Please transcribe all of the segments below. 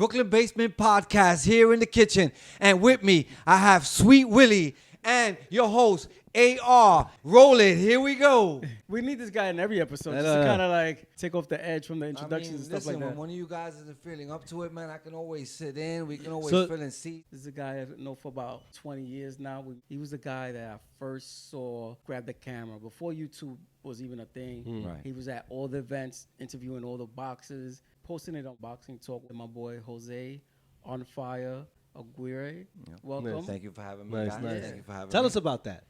Brooklyn Basement Podcast here in the kitchen. And with me, I have Sweet Willie and your host, AR. Roll it. Here we go. We need this guy in every episode just to kind of like take off the edge from the introductions and stuff listen, like that. When one of you guys isn't feeling up to it, man, I can always sit in. We can always fill in seats. This is a guy I've known for about 20 years now. He was the guy that I first saw grab the camera before YouTube was even a thing. Right. He was at all the events, interviewing all the boxers, posting it on Boxingtalk with my boy Jose, OnFire, Aguirre. Yeah. Welcome. Man, thank you for having me, Nice, guys. nice. Thank you for having me. Tell us about that.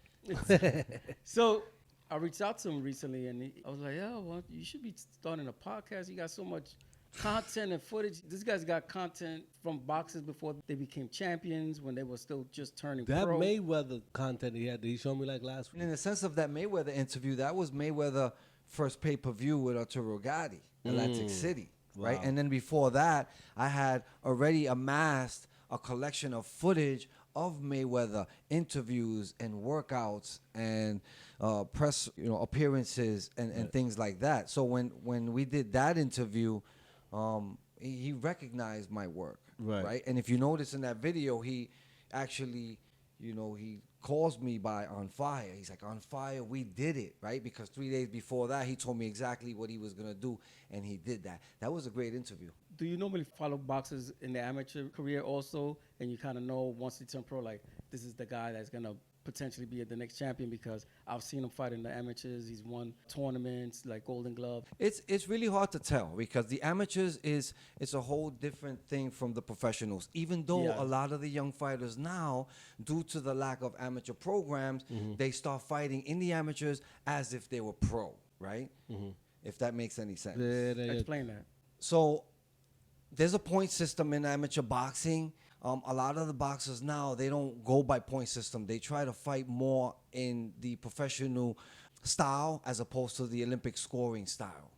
So I reached out to him recently, and I was like, "Yo, well, you should be starting a podcast. You got so much content and footage. This guy's got content from boxers before they became champions, when they were still just turning That pro." Mayweather content he had, he showed me like last week. In the sense of that Mayweather interview, that was Mayweather first pay-per-view with Arturo Gatti, Atlantic City, right? Wow. And then before that, I had already amassed a collection of footage of Mayweather interviews and workouts and press, appearances and things like that. So when we did that interview, he recognized my work, right? And if you notice in that video, he actually, he calls me by OnFire. He's like, OnFire, we did it, right? Because 3 days before that, he told me exactly what he was gonna do, and he did that. That was a great interview. Do you normally follow boxers in the amateur career also, and you kind of know once they turn pro, like, this is the guy that's going to potentially be the next champion? Because I've seen him fight in the amateurs. He's won tournaments like Golden Glove. It's really hard to tell because the amateurs it's a whole different thing from the professionals. Even though a lot of the young fighters now, due to the lack of amateur programs, they start fighting in the amateurs as if they were pro, right? If that makes any sense. Explain that. So there's a point system in amateur boxing. A lot of the boxers now, they don't go by point system. They try to fight more in the professional style as opposed to the Olympic scoring style,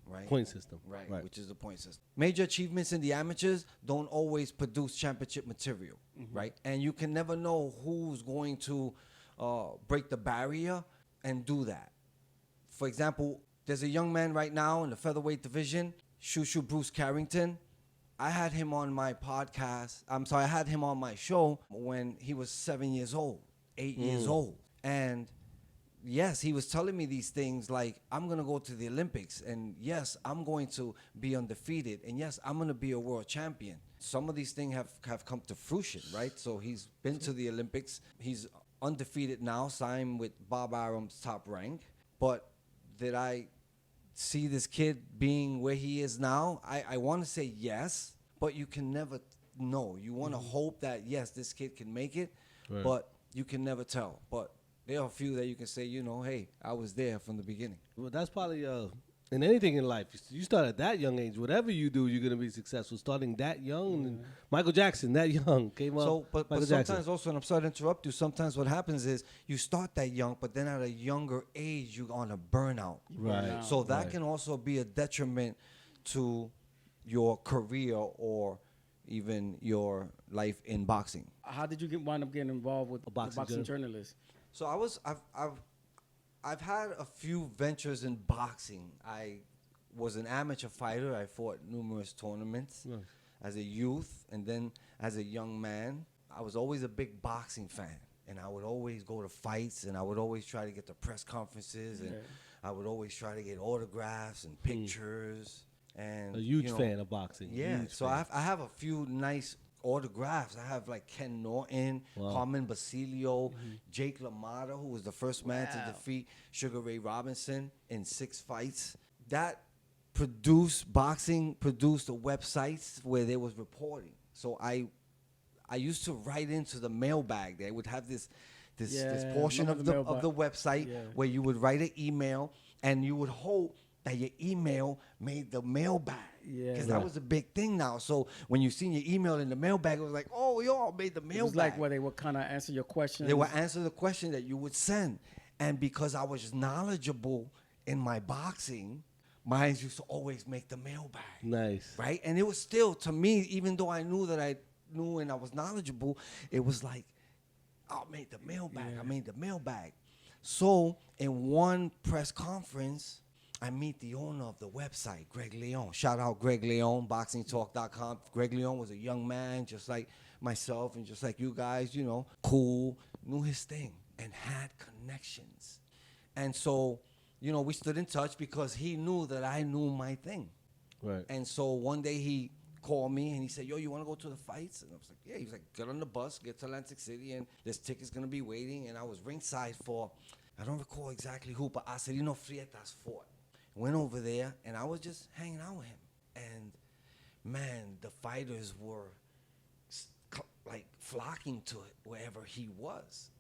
right? Point system. Right, which is the point system. Major achievements in the amateurs don't always produce championship material, right? And you can never know who's going to break the barrier and do that. For example, there's a young man right now in the featherweight division, Shu Shu Carrington. I had him on my podcast. I had him on my show when he was 7 years old, 8 years old. And yes, he was telling me these things like, I'm going to go to the Olympics. And yes, I'm going to be undefeated. And yes, I'm going to be a world champion. Some of these things have come to fruition, right? So he's been to the Olympics. He's undefeated now, signed with Bob Arum's Top Rank. But did I see this kid being where he is now? I want to say yes, but you can never know. You want to hope that, yes, this kid can make it, but you can never tell. But there are a few that you can say, hey, I was there from the beginning. Well, that's probably in anything in life. You start at that young age. Whatever you do, you're gonna be successful. Starting that young, and Michael Jackson, that young, came up. So, but Michael sometimes Jackson. also, and I'm sorry to interrupt you, sometimes what happens is you start that young, but then at a younger age, you're on a burnout. Right. So that can also be a detriment to your career or even your life in boxing. How did you wind up getting involved with the boxing journalist? So I've had a few ventures in boxing. I was an amateur fighter. I fought numerous tournaments as a youth, and then as a young man, I was always a big boxing fan. And I would always go to fights, and I would always try to get to press conferences, and I would always try to get autographs and pictures. And A huge fan of boxing. Yeah, Huge so fan. I have a few nice autographs. I have like Ken Norton, Carmen Basilio, Jake LaMotta, who was the first man to defeat Sugar Ray Robinson in 6 fights. That boxing produced websites where there was reporting. So I used to write into the mailbag. They would have this portion of the website where you would write an email, and you would hope that your email made the mailbag. Because that was a big thing now. So when you seen your email in the mailbag, it was like, oh, y'all made the mailbag. It was like where they would kind of answer your questions. They would answer the question that you would send. And because I was knowledgeable in my boxing, mine used to always make the mailbag. Nice. Right? And it was still, to me, even though I knew that I knew and I was knowledgeable, it was like, I made the mailbag. I made the mailbag. So in one press conference, I meet the owner of the website, Greg Leon. Shout out Greg Leon, boxingtalk.com. Greg Leon was a young man just like myself and just like you guys, you know, cool, knew his thing and had connections. And so, you know, we stood in touch because he knew that I knew my thing. Right. And so one day he called me and he said, yo, you want to go to the fights? And I was like, yeah. He was like, get on the bus, get to Atlantic City, and this ticket's going to be waiting. And I was ringside for, I don't recall exactly who, but Acerino Frietas fought. Went over there, and I was just hanging out with him. And, man, the fighters were, like, flocking to it wherever he was.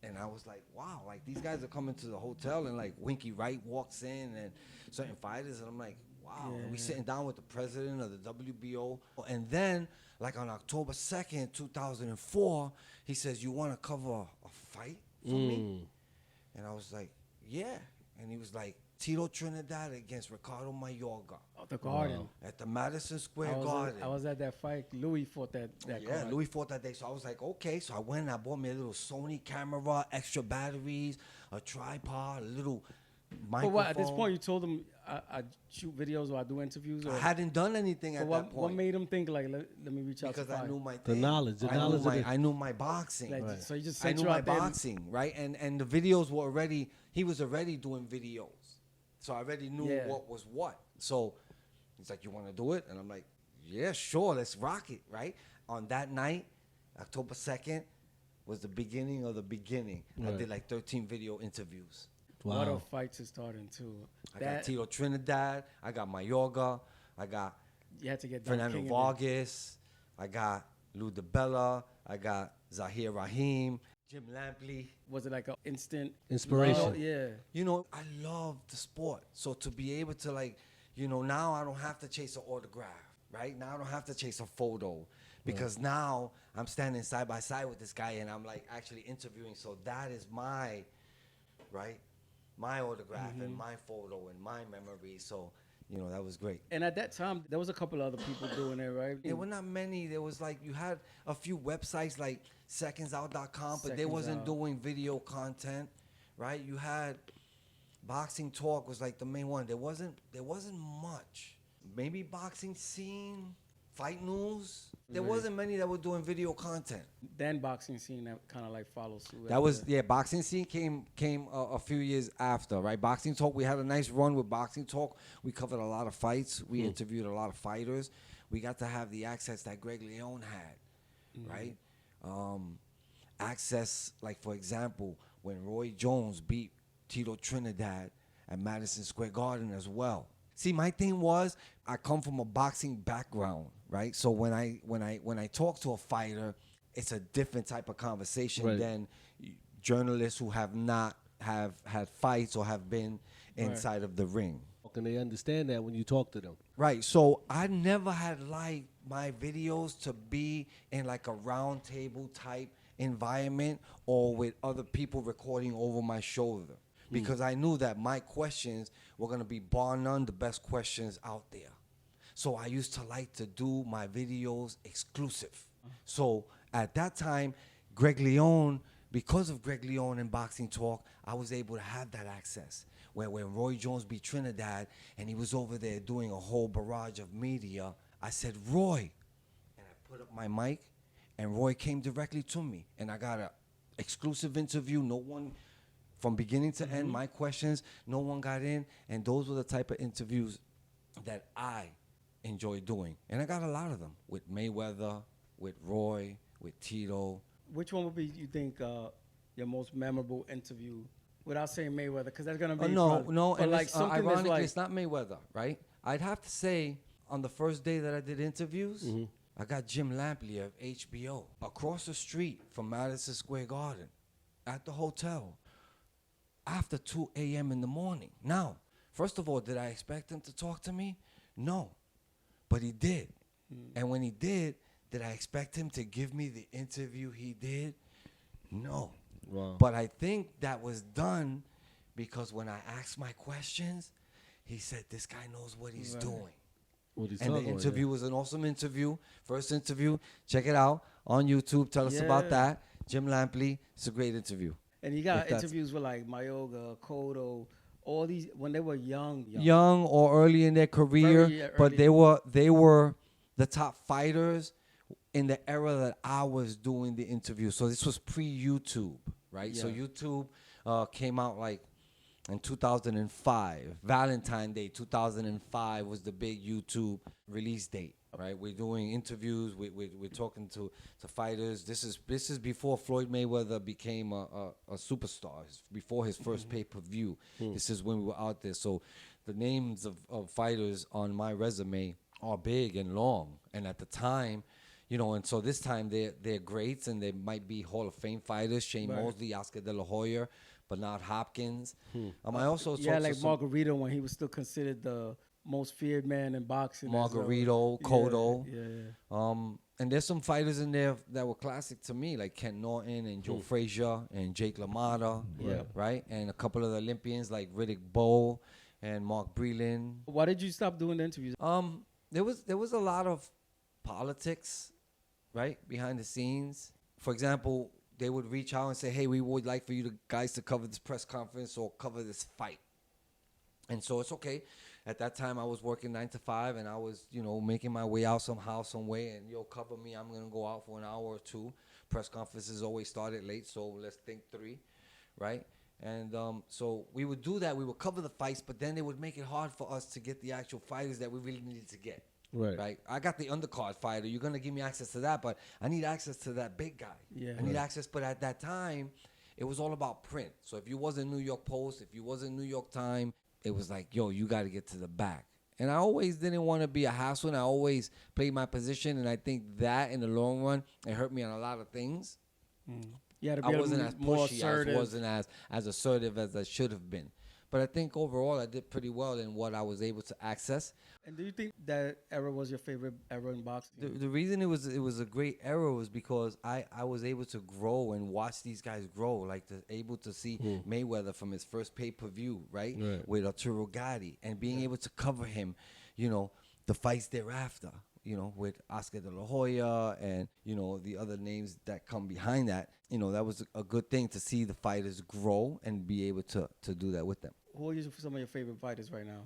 And I was like, wow, like, these guys are coming to the hotel, and, like, Winky Wright walks in, and certain fighters, and I'm like, wow. Yeah. And we sitting down with the president of the WBO. And then, like, on October 2nd, 2004, he says, you want to cover a fight for me? And I was like, yeah. And he was like, Tito Trinidad against Ricardo Mayorga. Oh, the Garden. At the Madison Square Garden. I was at that fight. Louis fought that Yeah, card. Louis fought that day. So I was like, okay. So I went and I bought me a little Sony camera, extra batteries, a tripod, a little microphone. But what, at this point, you told him I shoot videos or I do interviews? Or I hadn't done anything at that point. What made him think, like, let me reach out to Because I fight? knew my The thing. knowledge. I knew my boxing. Like, Right. So you just I sent knew you my out there. boxing, right? And the videos were already, he was already doing videos. So I already knew what was what. So he's like, you want to do it? And I'm like, yeah, sure, let's rock it, right? On that night, October 2nd, was the beginning of the beginning. I Right. did like 13 video interviews. Wow. What a fights is starting, too. I got Tito Trinidad. I got Mayorga. I got You had to get Don Fernando King in there. Vargas. I got Lou DiBella. I got Zahir Rahim. Jim Lampley. Was it like an instant Inspiration. love? Yeah. You know, I love the sport. So to be able to, like, you know, now I don't have to chase an autograph, right? Now I don't have to chase a photo because now I'm standing side by side with this guy and I'm, like, actually interviewing. So that is my, right, my autograph and my photo and my memory. So, you know, that was great. And at that time, there was a couple other people doing it, right? There were not many. There was, like, you had a few websites like secondsout.com, but they Seconds wasn't Out. doing video content, right? You had Boxing Talk was like the main one. There wasn't much. Maybe Boxing Scene, Fight News. There Right. wasn't many that were doing video content. Then boxing scene that kind of like follows suit. That was Boxing Scene came a few years after, right? Boxing Talk, we had a nice run with Boxing Talk. We covered a lot of fights. We interviewed a lot of fighters. We got to have the access that Greg Leon had, right? Access, like, for example, when Roy Jones beat Tito Trinidad at Madison Square Garden as well. See, my thing was I come from a boxing background, right? So when I talk to a fighter, it's a different type of conversation Right. than journalists who have not have had fights or have been inside of the ring. Can they understand that when you talk to them? Right. So I never had liked my videos to be in like a round table type environment or with other people recording over my shoulder because I knew that my questions were going to be bar none the best questions out there. So I used to like to do my videos exclusive. So at that time, Greg Leon, because of Greg Leon and Boxing Talk, I was able to have that access. Where when Roy Jones beat Trinidad and he was over there doing a whole barrage of media, I said, Roy. And I put up my mic and Roy came directly to me. And I got an exclusive interview. No one, from beginning to end, my questions, no one got in. And those were the type of interviews that I enjoy doing. And I got a lot of them with Mayweather, with Roy, with Tito. Which one would be, you think, your most memorable interview? Without saying Mayweather, because that's gonna be No, probably, no, but and like it's, something that's ironically, like it's not Mayweather, right? I'd have to say, on the first day that I did interviews, I got Jim Lampley of HBO across the street from Madison Square Garden at the hotel after 2 a.m. in the morning. Now, first of all, did I expect him to talk to me? No, but he did. And when he did I expect him to give me the interview he did? No. Wow. But I think that was done because when I asked my questions, he said, this guy knows what he's doing. What he's And the talking about, interview was an awesome interview. First interview. Check it out on YouTube. Tell us about Yeah. that. Jim Lampley. It's a great interview. and you got If that's- interviews with like Mayorga, Cotto, all these when they were young. young or early in their career, Very but early. they were the top fighters in the era that I was doing the interview. So this was pre-YouTube, right? So Yeah. YouTube came out like in 2005. Valentine Day 2005 was the big YouTube release date, right? We're doing interviews. We're talking to fighters. This is before Floyd Mayweather became a superstar. Before his first pay-per-view. This is when we were out there. So the names of fighters on my resume are big and long. And at the time, you know, and so this time they're greats and they might be Hall of Fame fighters. Shane Right. Mosley, Oscar De La Hoya, Bernard Hopkins. I also Yeah, talked like to some Margarito when he was still considered the most feared man in boxing. Margarito, Cotto. Yeah. And there's some fighters in there that were classic to me, like Ken Norton and Joe Frazier and Jake LaMotta, Yeah. right? And a couple of the Olympians like Riddick Bowe and Mark Breland. Why did you stop doing the interviews? There was a lot of politics, right, behind the scenes. For example, they would reach out and say, "Hey, we would like for you guys to cover this press conference or cover this fight." And so it's okay. At that time, I was working 9 to 5, and I was, you know, making my way out somehow, some way. And cover me. I'm gonna go out for an hour or two. Press conferences always started late, so let's think 3, right? And so we would do that. We would cover the fights, but then they would make it hard for us to get the actual fighters that we really needed to get. Right. I got the undercard fighter. You're gonna give me access to that, but I need access to that big guy. Yeah. I need access. But at that time, it was all about print. So if you wasn't New York Post, if you wasn't New York Times, it was like, yo, you got to get to the back. And I always didn't want to be a hassle. And I always played my position. And I think that in the long run, it hurt me on a lot of things. You had to I be wasn't as more pushy. assertive. I wasn't as assertive as I should have been. But I think overall I did pretty well in what I was able to access. And do you think that era was your favorite era in boxing? The reason it was a great era was because I was able to grow and watch these guys grow, like able to see Mayweather from his first pay-per-view, right? With Arturo Gatti, and being able to cover him, you know, the fights thereafter, you know, with Oscar De La Hoya and, you know, the other names that come behind that. You know, that was a good thing to see the fighters grow and be able to do that with them. Who are some of your favorite fighters right now?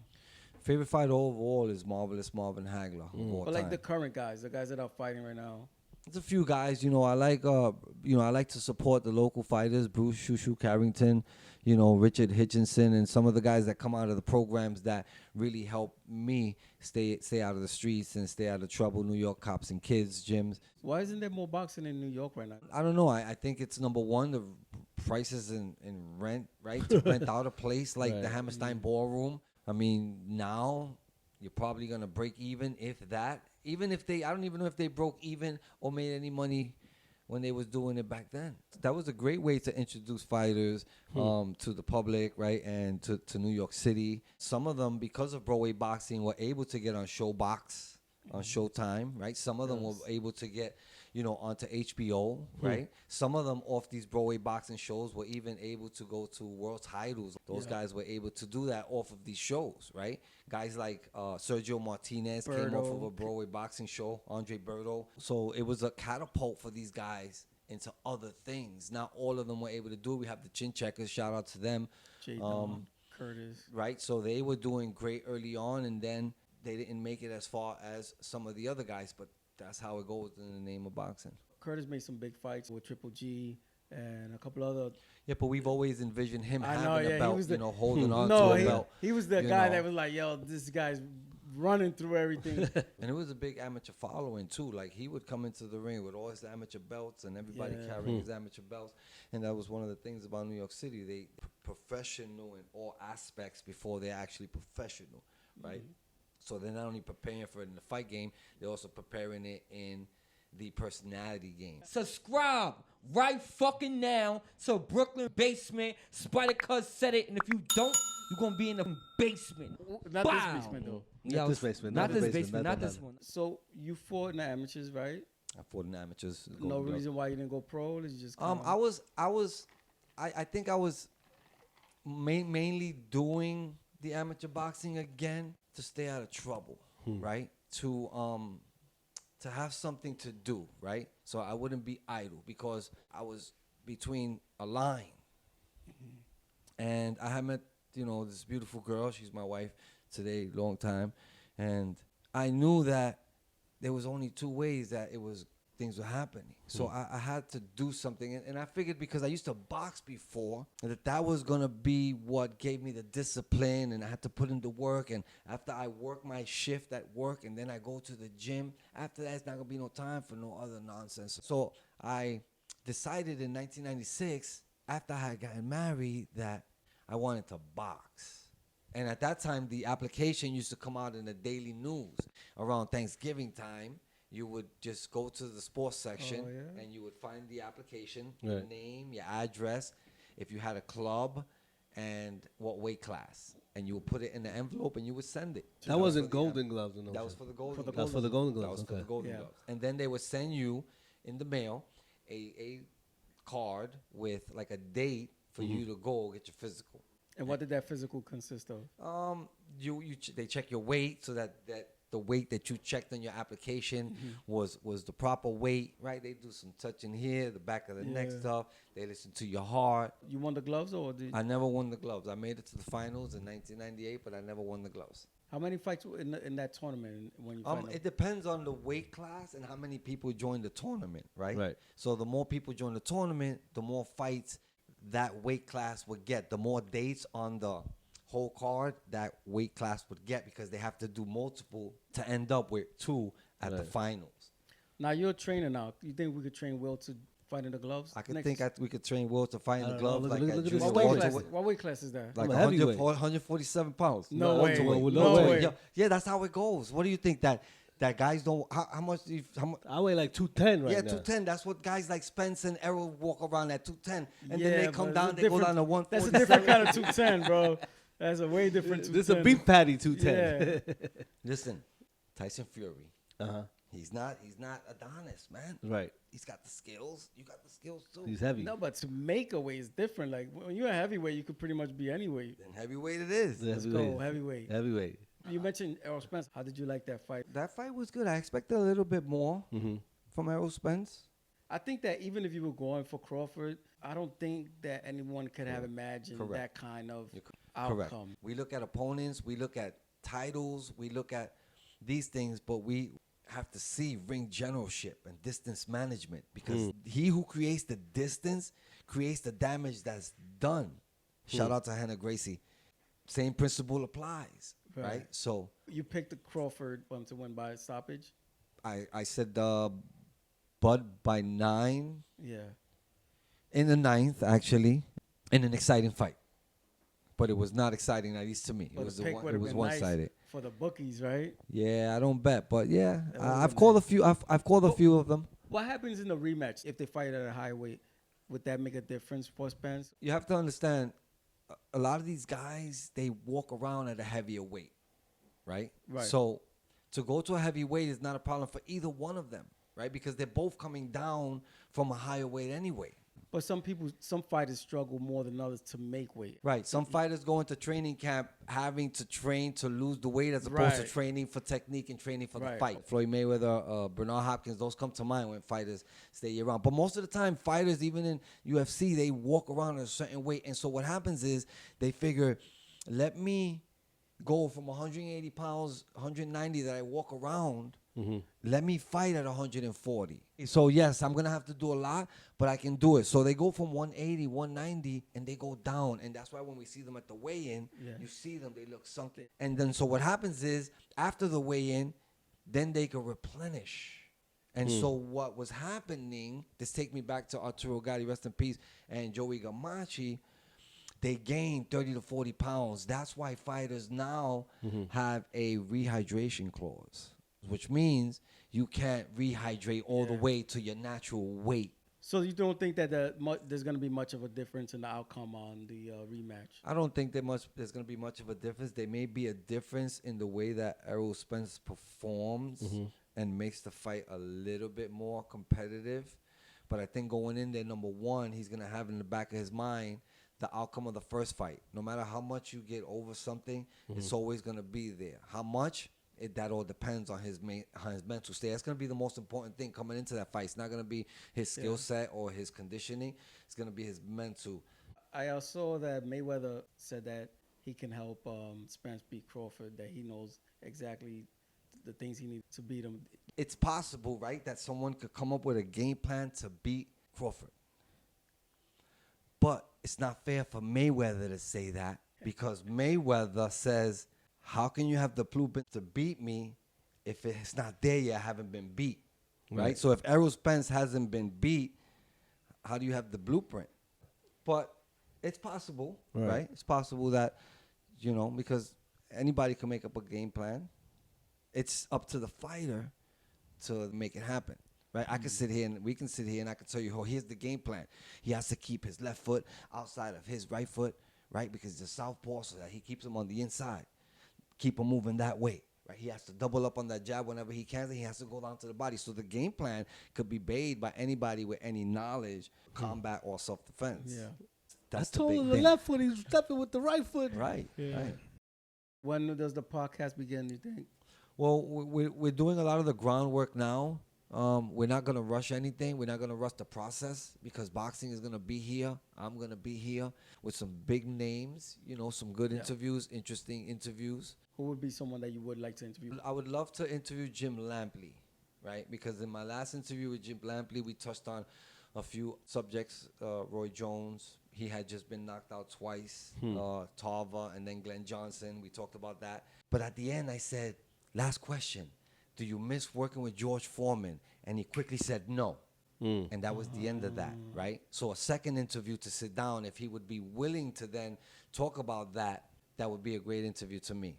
Favorite fighter overall is Marvelous Marvin Hagler of all But like time. the current guys, the guys that are fighting right now. There's a few guys, you know, I like to support the local fighters, Bruce Shu Shu Carrington, you know, Richard Hitchinson, and some of the guys that come out of the programs that really help me stay out of the streets and stay out of trouble. New York Cops and Kids gyms. Why isn't there more boxing in New York right now? I don't know. I think it's number one, the prices in rent, right? To rent out a place like the Hammerstein Ballroom. I mean, now you're probably going to break even, if that. Even if I don't even know if they broke even or made any money when they was doing it back then. That was a great way to introduce fighters to the public, right, and to New York City. Some of them, because of Broadway boxing, were able to get on Showbox, on Showtime, right? Some of them were able to get, you know, onto HBO, right? Some of them off these Broadway boxing shows were even able to go to world titles. Those guys were able to do that off of these shows, right? Guys like Sergio Martinez came off of a Broadway boxing show, Andre Berto. So it was a catapult for these guys into other things. Not all of them were able to do it. We have the Chin Checkers, shout out to them. Curtis. Right? So they were doing great early on, and then they didn't make it as far as some of the other guys, but that's how it goes in the name of boxing. Curtis made some big fights with Triple G and a couple other. Yeah, but we've always envisioned him I having know, a yeah, belt, he was the, you know, holding on no, to a he, belt. he was the you guy know. that was like, yo, this guy's running through everything. And it was a big amateur following, too. Like, he would come into the ring with all his amateur belts and everybody carrying his amateur belts. And that was one of the things about New York City. They professional in all aspects before they're actually professional, right? So they're not only preparing for it in the fight game, they're also preparing it in the personality game. Subscribe right fucking now to Brooklyn Basement. Spider Cuz said it, and if you don't, you're gonna be in the basement. Not Wow. this basement, though. Not this basement, Not not this this basement, basement. not Not that this one. one. So you fought in the amateurs, right? I fought in amateurs. No Golden Belt. reason why you didn't go pro. It's just I think I was mainly doing the amateur boxing again to stay out of trouble, right? To have something to do, right? So I wouldn't be idle because I was between a line. And I had met this beautiful girl. She's my wife today, long time. And I knew that there was only two ways that things were happening. So I had to do something. And I figured, because I used to box before, that was going to be what gave me the discipline, and I had to put in the work. And after I work my shift at work and then I go to the gym, after that, it's not going to be no time for no other nonsense. So I decided in 1996, after I had gotten married, that I wanted to box. And at that time, the application used to come out in the daily news around Thanksgiving time. You would just go to the sports section and you would find the application, your name, your address, if you had a club, and what weight class. And you would put it in the envelope and you would send it. That wasn't Golden Gloves. No, that was for the Golden Gloves. That was for the Golden Gloves. That was for the Golden Gloves. And then they would send you in the mail a card with like a date for you to go get your physical. And what did that physical consist of? They check your weight, so that the weight that you checked on your application was the proper weight, right? They do some touching here, the back of the neck stuff. They listen to your heart. You won the gloves, or did I never won the gloves. I made it to the finals in 1998, but I never won the gloves. How many fights were in that tournament when you fight? It depends on the weight class and how many people join the tournament, right? Right. So the more people join the tournament, the more fights that weight class would get. The more dates on the whole card that weight class would get, because they have to do multiple to end up with two at the finals. Now you're a trainer now. You think we could train Will to fight in the gloves? I could think we could train Will to fight in the gloves. Look like at at this. junior What weight class is that? Like I'm a heavyweight. 147 pounds. No way. Welterweight. No way. Yeah, that's how it goes. What do you think that guys don't? How much? I weigh like 210 right now. 210. That's what guys like Spence and Errol walk around at 210, and Yeah, then they come but down. it's They go down to That's 147. a different kind of 210, bro. That's a way different 210. This is a beef patty 210. Yeah. Listen, Tyson Fury. Uh-huh. He's not Adonis, man. Right. He's got the skills. You got the skills too. He's heavy. No, but to make a weight is different. Like when you're a heavyweight, you could pretty much be any weight. Then heavyweight it is. Let's go heavyweight. Heavyweight. You mentioned Errol Spence. How did you like that fight? That fight was good. I expected a little bit more from Errol Spence. I think that even if you were going for Crawford, I don't think that anyone could have imagined that kind of outcome. Correct. We look at opponents, we look at titles, we look at these things, but we have to see ring generalship and distance management, because he who creates the distance creates the damage that's done. Shout out to Hannah Gracie. Same principle applies, right? So you picked the Crawford to win by stoppage. I said Bud by 9. Yeah. In the 9th, actually, in an exciting fight. But it was not exciting, at least to me. But It the pick was would've been one-sided. nice for the bookies, right? Yeah, I don't bet, but yeah, That would've I've been called nice. a few. I've called a few of them. What happens in the rematch if they fight at a high weight? Would that make a difference for Spence? You have to understand, a lot of these guys, they walk around at a heavier weight, right? Right. So to go to a heavy weight is not a problem for either one of them, right? Because they're both coming down from a higher weight anyway. But some fighters struggle more than others to make weight. Right. Some fighters go into training camp having to train to lose the weight, as opposed to training for technique and training for the fight. Floyd Mayweather, Bernard Hopkins, those come to mind when fighters stay around. But most of the time, fighters, even in UFC, they walk around at a certain weight. And so what happens is they figure, let me go from 180 pounds, 190 that I walk around, let me fight at 140. So yes, I'm going to have to do a lot, but I can do it. So they go from 180, 190, and they go down. And that's why when we see them at the weigh-in, you see them, they look sunken. And then so what happens is, after the weigh-in, then they can replenish. And so what was happening, this take me back to Arturo Gatti, rest in peace, and Joey Gamache, they gained 30 to 40 pounds. That's why fighters now have a rehydration clause, which means you can't rehydrate all the way to your natural weight. So you don't think that there's going to be much of a difference in the outcome on the rematch? I don't think there's going to be much of a difference. There may be a difference in the way that Errol Spence performs and makes the fight a little bit more competitive. But I think going in there, number one, he's going to have in the back of his mind the outcome of the first fight. No matter how much you get over something, it's always going to be there. How much? That all depends on his mental state. That's going to be the most important thing coming into that fight. It's not going to be his skill set or his conditioning. It's going to be his mental. I saw that Mayweather said that he can help Spence beat Crawford, that he knows exactly the things he needs to beat him. It's possible, right, that someone could come up with a game plan to beat Crawford. But it's not fair for Mayweather to say that, because Mayweather says, how can you have the blueprint to beat me if it's not there yet, I haven't been beat, right? So if Errol Spence hasn't been beat, how do you have the blueprint? But it's possible, right? It's possible that, you know, because anybody can make up a game plan. It's up to the fighter to make it happen, right? I can sit here and we can sit here and I can tell you, oh, here's the game plan. He has to keep his left foot outside of his right foot, right? Because the southpaw, so that he keeps him on the inside. Keep him moving that way, right? He has to double up on that jab whenever he can. And he has to go down to the body. So the game plan could be made by anybody with any knowledge, combat or self-defense. Yeah. That's I told the him big the thing. left foot, he's stepping with the right foot. Right, right. When does the podcast begin, you think? Well, we're doing a lot of the groundwork now. We're not going to rush anything. We're not going to rush the process because boxing is going to be here. I'm going to be here with some big names, you know, some good interviews, interesting interviews. Who would be someone that you would like to interview? I would love to interview Jim Lampley, right? Because in my last interview with Jim Lampley, we touched on a few subjects. Roy Jones, he had just been knocked out twice. Tarver, and then Glenn Johnson. We talked about that. But at the end, I said, last question. Do you miss working with George Foreman? And he quickly said no. And that was the end of that, right? So a second interview to sit down, if he would be willing to then talk about that, that would be a great interview to me,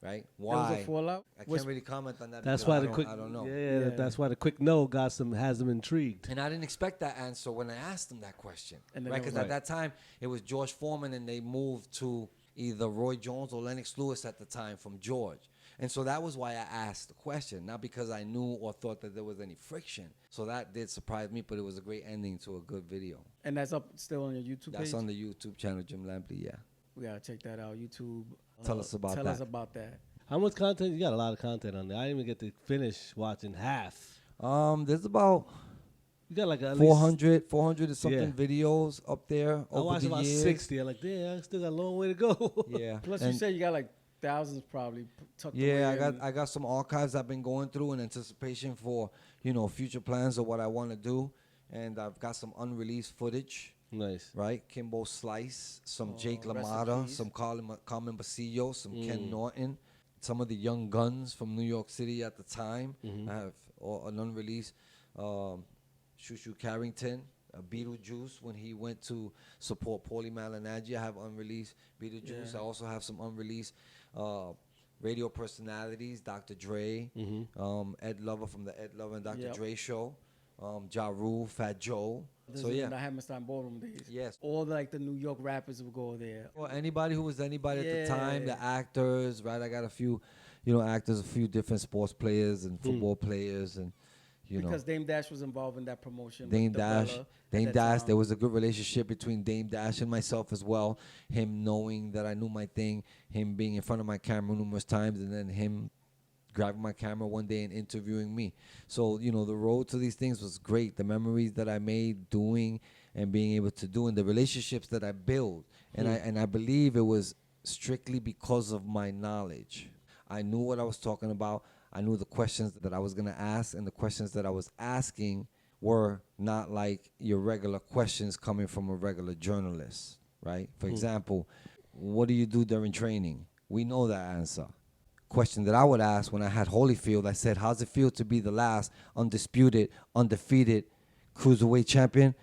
right? Why? There was a fallout? I can't really comment on that. That's because why I don't know. Yeah, that's why the quick no has them intrigued. And I didn't expect that answer when I asked him that question, And then right? it was Because at that time, it was George Foreman, and they moved to either Roy Jones or Lennox Lewis at the time from George. And so that was why I asked the question, not because I knew or thought that there was any friction. So that did surprise me, but it was a great ending to a good video. And that's up still on your YouTube page? That's on the YouTube channel, Jim Lampley, yeah. We got to check that out. YouTube. Tell us about Tell that. us about that. How much content? You got a lot of content on there. I didn't even get to finish watching half. There's about You got like at 400 and something Yeah. videos up there I over watched the about years. 60. I'm like, damn, I still got a long way to go. Yeah. Plus, you And- said you got like thousands probably tucked away. Yeah, and- I got some archives I've been going through in anticipation for, you know, future plans of what I want to do. And I've got some unreleased footage, Nice. right? Kimbo Slice, some Jake rest in LaMotta, peace. some Carmen Basillo, some Ken Norton, some of the young guns from New York City at the time. I have an unreleased Shu Shu Carrington, Beetlejuice, when he went to support Paulie Malignaggi. I have unreleased Beetlejuice. Yeah. I also have some unreleased radio personalities, Dr. Dre, Ed Lover from the Ed Lover and Dr. Yep. Dre show, Ja Rule, Fat Joe. This So is yeah. in the Hammerstein Ballroom days. Yes. All like the New York rappers would go there. Well, anybody who was anybody at the time, Yeah. the actors, right? I got a few, you know, actors, a few different sports players and football players, and you know. Because Dame Dash was involved in that promotion. Dame with Dash, Bella Dame at that Dash. time. There was a good relationship between Dame Dash and myself as well. Him knowing that I knew my thing, him being in front of my camera numerous times, and then him grabbing my camera one day and interviewing me. So, you know, the road to these things was great. The memories that I made doing and being able to do, and the relationships that I built, and I believe it was strictly because of my knowledge. I knew what I was talking about. I knew the questions that I was going to ask, and the questions that I was asking were not like your regular questions coming from a regular journalist, right? For example, what do you do during training? We know that answer. Question that I would ask when I had Holyfield, I said, how's it feel to be the last undisputed, undefeated cruiserweight champion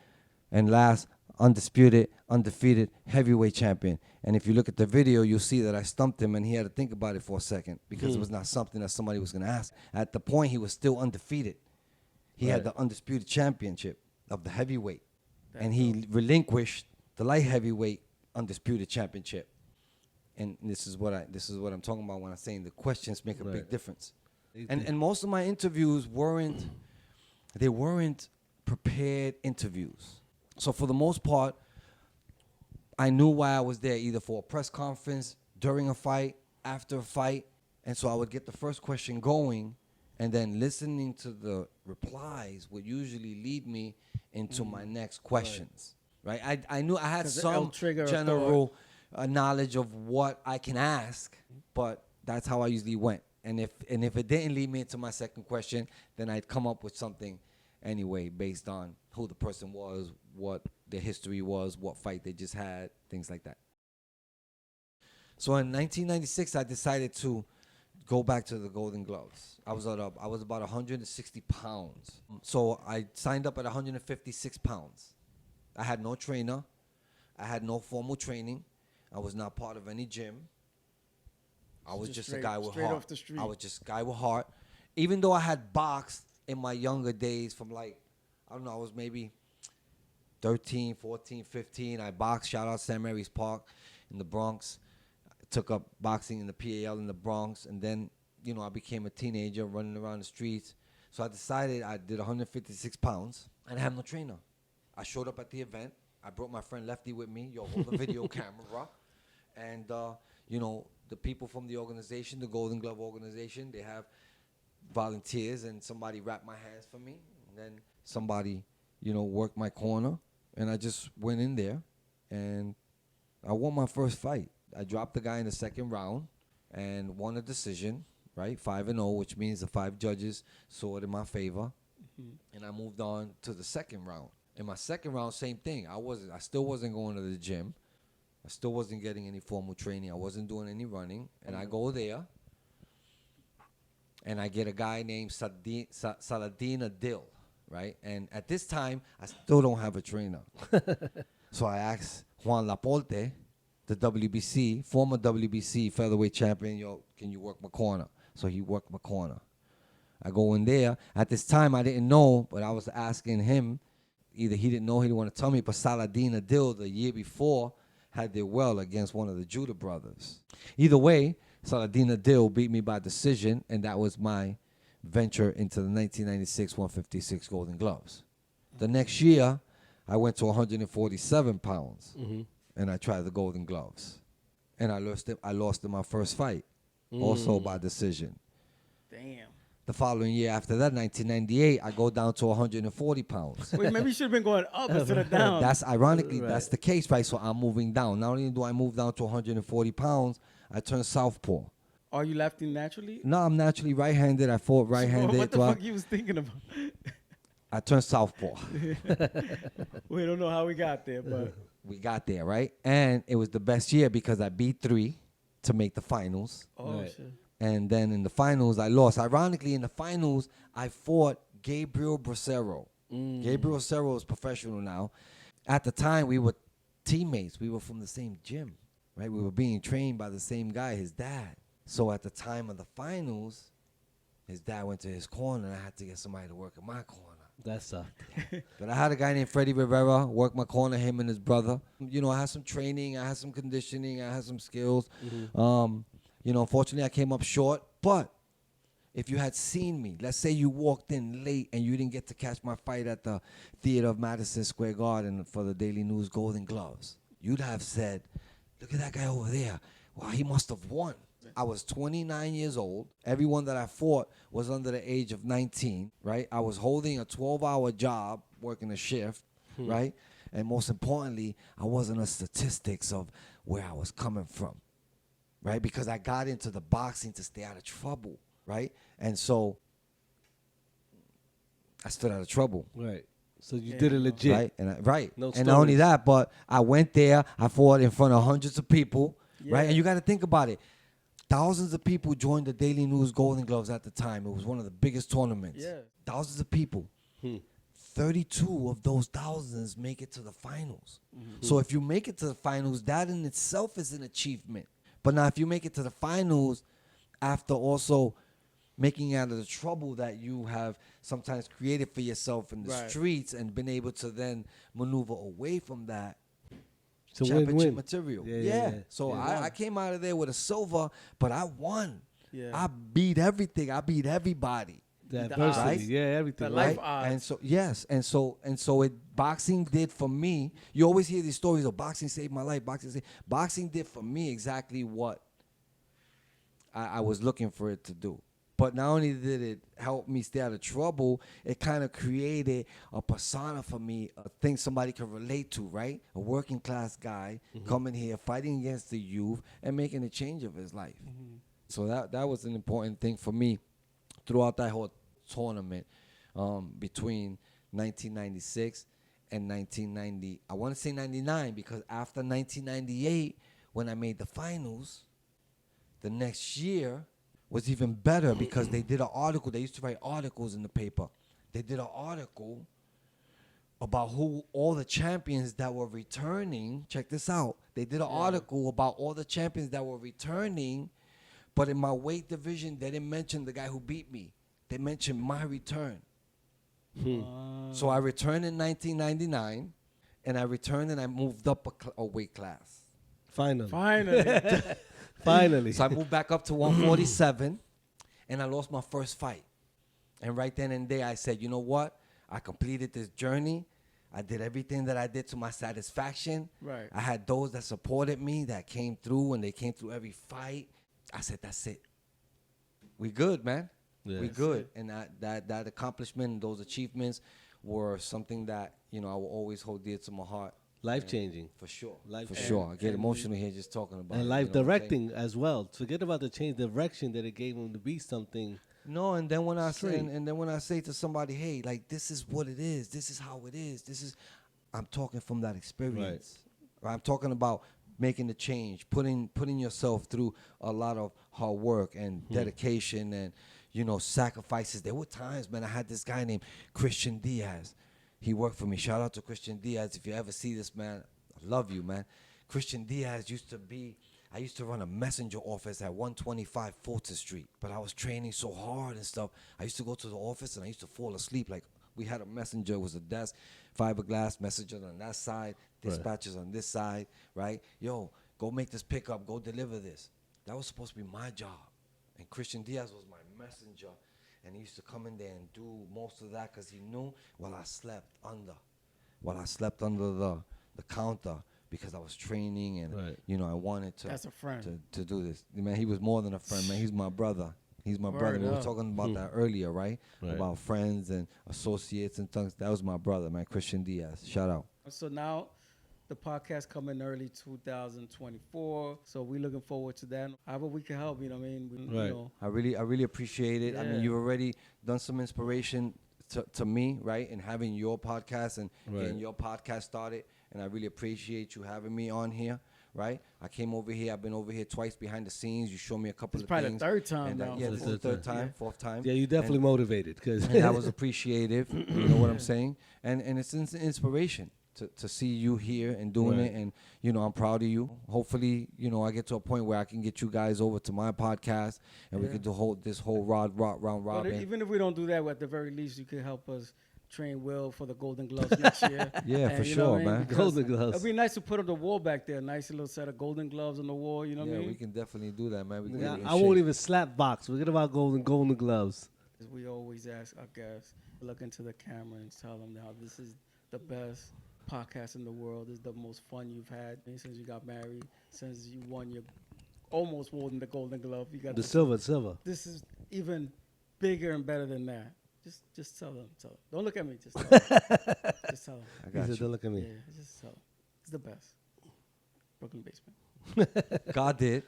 and last undisputed, undefeated heavyweight champion? And if you look at the video, you'll see that I stumped him and he had to think about it for a second because it was not something that somebody was going to ask. At the point, he was still undefeated. He had the undisputed championship of the heavyweight, and he relinquished the light heavyweight undisputed championship. And this is what I'm talking about when I'm saying the questions make a big difference. And most of my interviews weren't prepared interviews. So for the most part, I knew why I was there, either for a press conference, during a fight, after a fight. And so I would get the first question going, and then listening to the replies would usually lead me into my next questions. Right? I knew I had 'Cause it'll some trigger a general a knowledge of what I can ask, but that's how I usually went. And if it didn't lead me into my second question, then I'd come up with something anyway based on who the person was, what their history was, what fight they just had, things like that. So in 1996, I decided to go back to the Golden Gloves. I was about 160 pounds. So I signed up at 156 pounds. I had no trainer. I had no formal training. I was not part of any gym. I was just a guy with heart. Off the street. I was just a guy with heart. Even though I had boxed in my younger days from like, I don't know, I was maybe 13, 14, 15. I boxed. Shout out St. Mary's Park in the Bronx. I took up boxing in the PAL in the Bronx. And then, you know, I became a teenager running around the streets. So I decided I did 156 pounds and I had no trainer. I showed up at the event. I brought my friend Lefty with me. Yo, hold the video camera. And, you know, the people from the organization, the Golden Glove organization, they have volunteers, and somebody wrapped my hands for me. And then somebody, you know, worked my corner. And I just went in there, and I won my first fight. I dropped the guy in the second round and won a decision, right? 5-0, which means the 5 judges saw it in my favor. And I moved on to the second round. In my second round, same thing. I still wasn't going to the gym. I still wasn't getting any formal training. I wasn't doing any running. And I go there, and I get a guy named Saladin Adil, right? And at this time, I still don't have a trainer. So I asked Juan Laporte, the WBC, former WBC featherweight champion, yo, can you work my corner? So he worked my corner. I go in there. At this time, I didn't know, but I was asking him. Either he didn't know, he didn't want to tell me, but Saladin Adil, the year before, had their well against one of the Judah brothers. Either way, Saladin Adil beat me by decision, and that was my venture into the 1996 156 Golden Gloves. The next year, I went to 147 pounds, and I tried the Golden Gloves. And I lost in my first fight, also by decision. Damn. The following year after that, 1998, I go down to 140 pounds. Wait, maybe you should have been going up instead of down. That's ironically, that's the case, right? So I'm moving down. Not only do I move down to 140 pounds, I turn southpaw. Are you lefty naturally? No, I'm naturally right-handed. I fought right-handed. What the fuck you was thinking about? I turned southpaw. We don't know how we got there, but we got there, right? And it was the best year because I beat 3 to make the finals. Oh, Right. shit. And then in the finals, I lost. Ironically, in the finals, I fought Gabriel Bracero. Gabriel Bracero is professional now. At the time, we were teammates. We were from the same gym, right? We were being trained by the same guy, his dad. So at the time of the finals, his dad went to his corner, and I had to get somebody to work in my corner. That sucked. But I had a guy named Freddie Rivera work my corner, him and his brother. You know, I had some training, I had some conditioning, I had some skills. You know, unfortunately, I came up short. But if you had seen me, let's say you walked in late and you didn't get to catch my fight at the theater of Madison Square Garden for the Daily News Golden Gloves, you'd have said, look at that guy over there. Wow, he must have won. I was 29 years old. Everyone that I fought was under the age of 19, right? I was holding a 12-hour job, working a shift, right? And most importantly, I wasn't a statistics of where I was coming from, right? Because I got into the boxing to stay out of trouble, right? And so I stood out of trouble. Right. So you did it legit. Right. And No and not only stories. that, but I went there, I fought in front of hundreds of people, right? And you got to think about it. Thousands of people joined the Daily News Golden Gloves at the time. It was one of the biggest tournaments. Yeah. Thousands of people. 32 of those thousands make it to the finals. So if you make it to the finals, that in itself is an achievement. But now if you make it to the finals after also making out of the trouble that you have sometimes created for yourself in the streets and been able to then maneuver away from that, It's a championship win-win. material. Yeah. So Yeah. I came out of there with a silver, but I won. Yeah. I beat everything. I beat everybody. The The adversity. odds. Yeah, everything. The right? life odds. And so yes, and so it boxing did for me. You always hear these stories of boxing saved my life. Boxing did for me exactly what I was looking for it to do. But not only did it help me stay out of trouble, it kind of created a persona for me, a thing somebody can relate to, right? A working class guy coming here, fighting against the youth, and making a change of his life. So that was an important thing for me throughout that whole tournament between 1996 and 1990. I want to say 99 because after 1998, when I made the finals, the next year was even better because they did an article. They used to write articles in the paper. They did an article about who all the champions that were returning. Check this out. They did an article about all the champions that were returning, but in my weight division, they didn't mention the guy who beat me. They mentioned my return. So I returned in 1999, and I returned and I moved up a weight class. Finally. So I moved back up to 147, and I lost my first fight. And right then and there, I said, you know what? I completed this journey. I did everything that I did to my satisfaction. Right. I had those that supported me, that came through, and they came through every fight. I said, that's it. We good, man. Yeah. We good. And that accomplishment, those achievements were something that, you know, I will always hold dear to my heart. Life changing. For sure. Life Sure. I get emotional here just talking about and it. life you know what I'm saying? directing as well. Forget about the change direction that it gave him to be something. No, and then when I say Straight. and then when I say to somebody, hey, like this is what it is. This is how it is. I'm talking from that experience. Right. I'm talking about making the change, putting yourself through a lot of hard work and dedication and, you know, sacrifices. There were times, man, I had this guy named Christian Diaz. He worked for me. Shout out to Christian Diaz. If you ever see this, man, I love you, man. Christian Diaz I used to run a messenger office at 125 Fulton Street, but I was training so hard and stuff. I used to go to the office and I used to fall asleep. Like, we had a messenger, it was a desk, fiberglass, messenger on that side, dispatchers on this side, right? Yo, go make this pickup, go deliver this. That was supposed to be my job. And Christian Diaz was my messenger. And he used to come in there and do most of that because he knew while I slept under the counter because I was training and, you know, I wanted to. That's a friend. To do this. Man, he was more than a friend, man. He's my brother. He's my brother. We were talking about that earlier, right? About friends and associates and things. That was my brother, man, Christian Diaz. Shout out. So now the podcast coming early 2024. So we're looking forward to that. However we can help, you know what I mean? You know. I really appreciate it. I mean, you've already done some inspiration to me, right? And having your podcast and getting your podcast started. And I really appreciate you having me on here, right? I came over here. I've been over here twice behind the scenes. You showed me a couple of things. It's probably the third time now. Yeah, this is the third time, fourth time. Yeah, you definitely motivated. And that was appreciative. You know what I'm saying? And it's inspiration to see you here and doing it. And, you know, I'm proud of you. Hopefully, you know, I get to a point where I can get you guys over to my podcast and we can do this whole round robin. But even if we don't do that, at the very least, you can help us train Will for the Golden Gloves next year. Yeah, and for sure, man. Golden Gloves. It'd be nice to put on the wall back there. Nice little set of Golden Gloves on the wall, you know what I mean? Yeah, we can definitely do that, man. We can Yeah, get in I won't shape. even slap box. Forget about golden gloves. We always ask our guests, look into the camera and tell them how this is the best podcast in the world. This is the most fun you've had since you got married, since you almost won the Golden Glove. You got The silver. This is even bigger and better than that. Just tell them. Don't look at me. Just tell them. Just tell them. I got you. Don't look at me. Yeah, just tell them. It's the best. Brooklyn Basement. God did.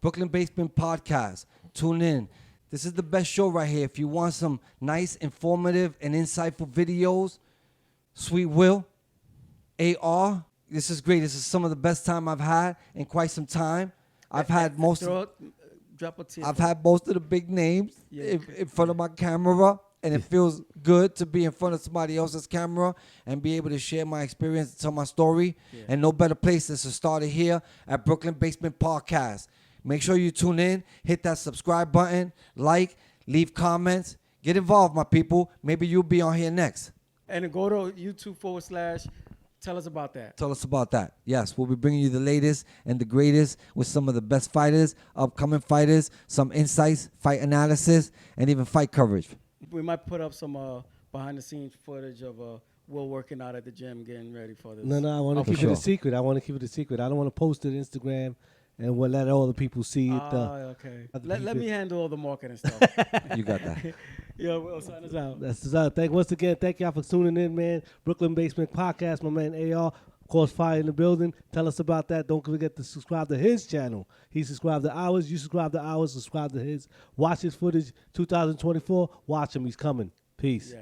Brooklyn Basement Podcast. Tune in. This is the best show right here. If you want some nice, informative, and insightful videos, Sweet Will, AR. This is great. This is some of the best time I've had in quite some time. I've had most of the big names in front of my camera, and it feels good to be in front of somebody else's camera and be able to share my experience and tell my story. Yeah. And no better place than to start it here at Brooklyn Basement Podcast. Make sure you tune in, hit that subscribe button, like, leave comments, get involved, my people. Maybe you'll be on here next. And go to YouTube / tell us about that. Tell us about that. Yes, we'll be bringing you the latest and the greatest with some of the best fighters, upcoming fighters, some insights, fight analysis, and even fight coverage. We might put up some behind-the-scenes footage of Will working out at the gym, getting ready for this. No, I want to keep it a secret. I don't want to post it on Instagram and we'll let all the people see it. Okay. Let me handle all the marketing stuff. You got that. Yo, we'll sign us out. That's thank y'all for tuning in, man. Brooklyn Basement Podcast, my man AR. Of course, Fire in the building. Tell us about that. Don't forget to subscribe to his channel. He subscribed to ours. You subscribe to ours. Subscribe to his. Watch his footage. 2024. Watch him. He's coming. Peace. Yeah.